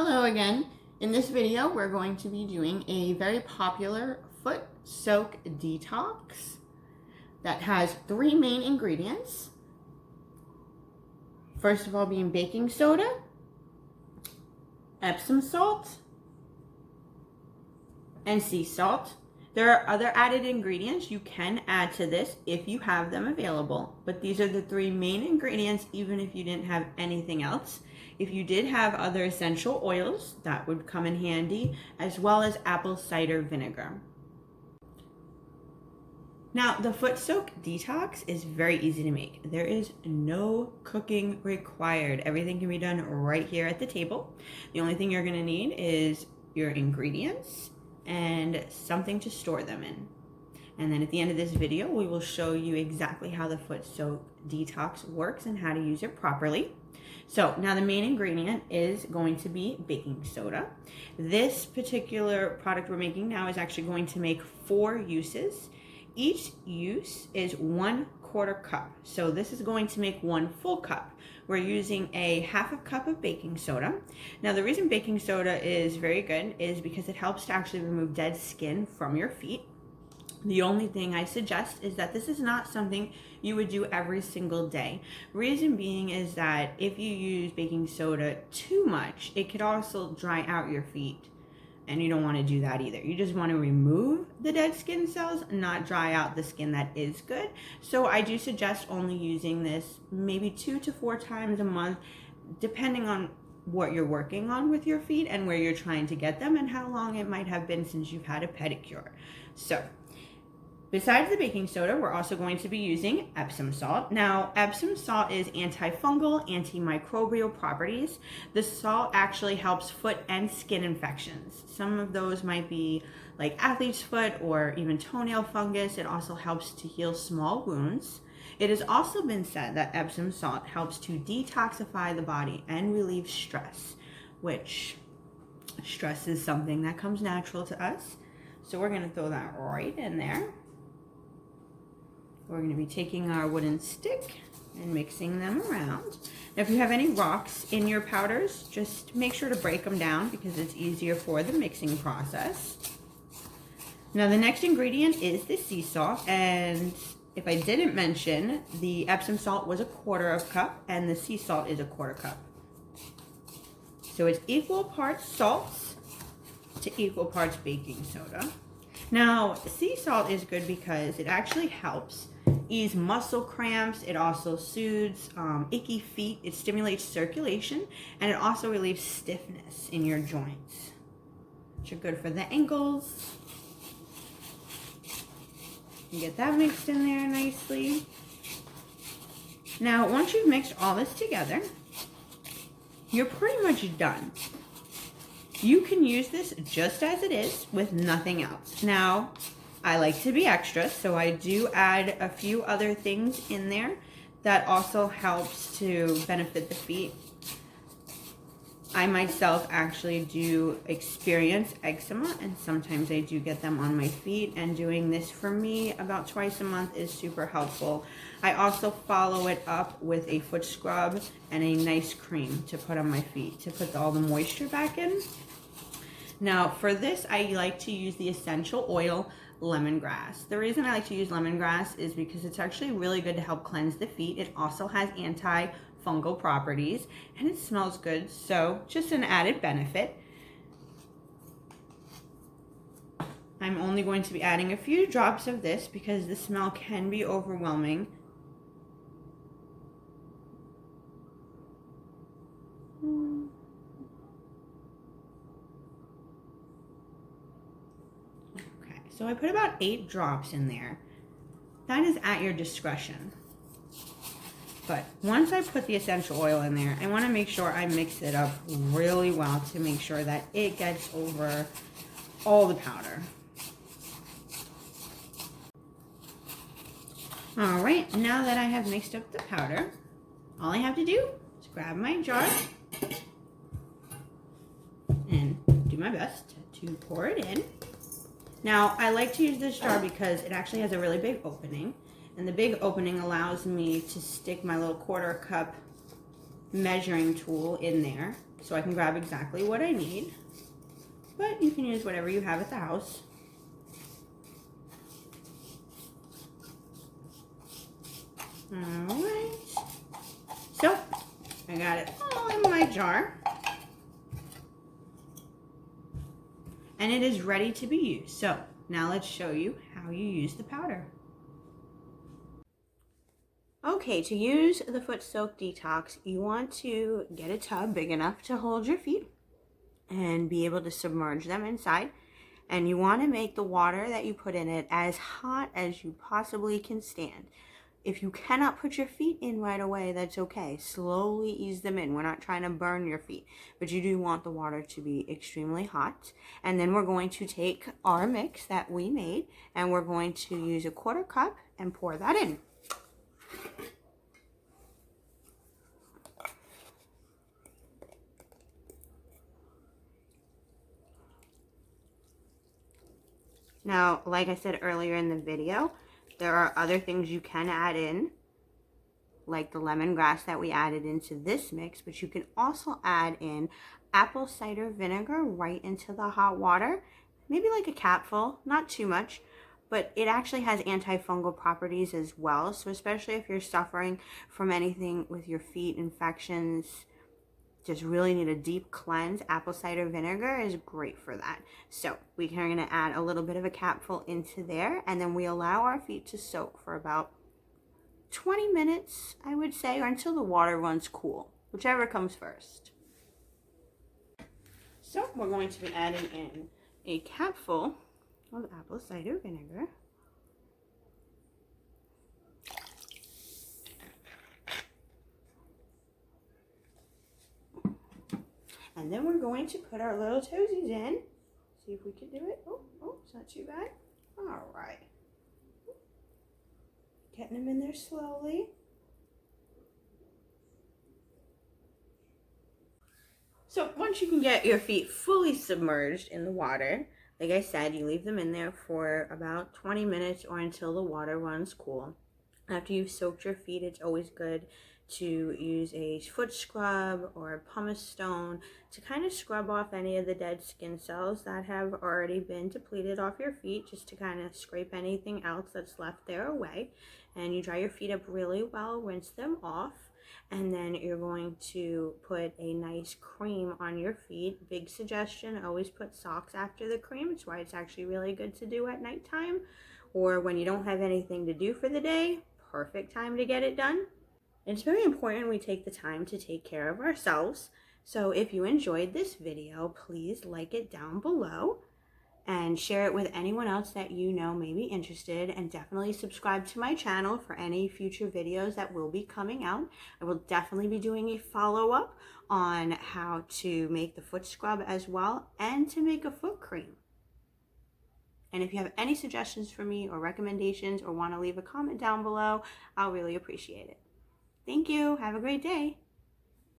Hello again. In this video, we're going to be doing a very popular foot soak detox that has three main ingredients. First of all being baking soda, Epsom salt, and sea salt. There are other added ingredients you can add to this if you have them available, but these are the three main ingredients even if you didn't have anything else. If you did have other essential oils, that would come in handy, as well as apple cider vinegar. Now, the foot soak detox is very easy to make. There is no cooking required. Everything can be done right here at the table. The only thing you're gonna need is your ingredients and something to store them in. And then at the end of this video, we will show you exactly how the foot soak detox works and how to use it properly. So now the main ingredient is going to be baking soda. This particular product we're making now is actually going to make 4 uses. Each use is 1/4 cup. So this is going to make 1 full cup. We're using a 1/2 cup of baking soda. Now the reason baking soda is very good is because it helps to actually remove dead skin from your feet. The only thing I suggest is that this is not something you would do every single day. Reason being is that if you use baking soda too much, it could also dry out your feet. And you don't want to do that either. You just want to remove the dead skin cells, not dry out the skin that is good. So I do suggest only using this maybe 2 to 4 times a month, depending on what you're working on with your feet and where you're trying to get them and how long it might have been since you've had a pedicure. So besides the baking soda, we're also going to be using Epsom salt. Now, Epsom salt is antifungal, antimicrobial properties. The salt actually helps foot and skin infections. Some of those might be like athlete's foot or even toenail fungus. It also helps to heal small wounds. It has also been said that Epsom salt helps to detoxify the body and relieve stress, which stress is something that comes natural to us. So we're gonna throw that right in there. We're going to be taking our wooden stick and mixing them around. Now, if you have any rocks in your powders, just make sure to break them down because it's easier for the mixing process. Now, the next ingredient is the sea salt, and if I didn't mention, the Epsom salt was 1/4 cup and the sea salt is 1/4 cup. So it's equal parts salts to equal parts baking soda. Now, sea salt is good because it actually helps ease muscle cramps. It also soothes achy feet. It stimulates circulation, and it also relieves stiffness in your joints, which are good for the ankles. You get that mixed in there nicely. Now, once you've mixed all this together, you're pretty much done. You can use this just as it is with nothing else. Now, I like to be extra, so I do add a few other things in there that also helps to benefit the feet. I myself actually do experience eczema, and sometimes I do get them on my feet, and doing this for me about twice a month is super helpful. I also follow it up with a foot scrub and a nice cream to put on my feet to put all the moisture back in. Now, for this, I like to use the essential oil lemongrass. The reason I like to use lemongrass is because it's actually really good to help cleanse the feet. It also has antifungal properties and it smells good, so just an added benefit. I'm only going to be adding a few drops of this because the smell can be overwhelming. So I put about 8 drops in there. That is at your discretion. But once I put the essential oil in there, I want to make sure I mix it up really well to make sure that it gets over all the powder. All right, now that I have mixed up the powder, all I have to do is grab my jar and do my best to pour it in. Now, I like to use this jar because it actually has a really big opening, and the big opening allows me to stick my little 1/4 cup measuring tool in there so I can grab exactly what I need. But you can use whatever you have at the house. Alright. So, I got it all in my jar. And it is ready to be used. So, now let's show you how you use the powder. Okay, to use the foot soak detox, you want to get a tub big enough to hold your feet and be able to submerge them inside. And you want to make the water that you put in it as hot as you possibly can stand. If you cannot put your feet in right away, that's okay. Slowly ease them in. We're not trying to burn your feet, but you do want the water to be extremely hot. And then we're going to take our mix that we made, and we're going to use a 1/4 cup and pour that in. Now, like I said earlier in the video, there are other things you can add in, like the lemongrass that we added into this mix, but you can also add in apple cider vinegar right into the hot water, maybe like a capful, not too much, but it actually has antifungal properties as well. So especially if you're suffering from anything with your feet, infections, just really need a deep cleanse, apple cider vinegar is great for that. So we're going to add a little bit of a capful into there, and then we allow our feet to soak for about 20 minutes, I would say, or until the water runs cool, whichever comes first. So we're going to be adding in a capful of apple cider vinegar. And then we're going to put our little toesies in. See if we can do it. Oh, it's not too bad. All right. Getting them in there slowly. So once you can get your feet fully submerged in the water, like I said, you leave them in there for about 20 minutes or until the water runs cool. After you've soaked your feet, it's always good to use a foot scrub or a pumice stone to kind of scrub off any of the dead skin cells that have already been depleted off your feet, just to kind of scrape anything else that's left there away. And you dry your feet up really well, rinse them off, and then you're going to put a nice cream on your feet. Big suggestion, always put socks after the cream. It's why it's actually really good to do at nighttime or when you don't have anything to do for the day. Perfect time to get it done. It's very important we take the time to take care of ourselves. So if you enjoyed this video, please like it down below and share it with anyone else that you know may be interested, and definitely subscribe to my channel for any future videos that will be coming out. I will definitely be doing a follow-up on how to make the foot scrub as well, and to make a foot cream. And if you have any suggestions for me or recommendations or want to leave a comment down below, I'll really appreciate it. Thank you. Have a great day.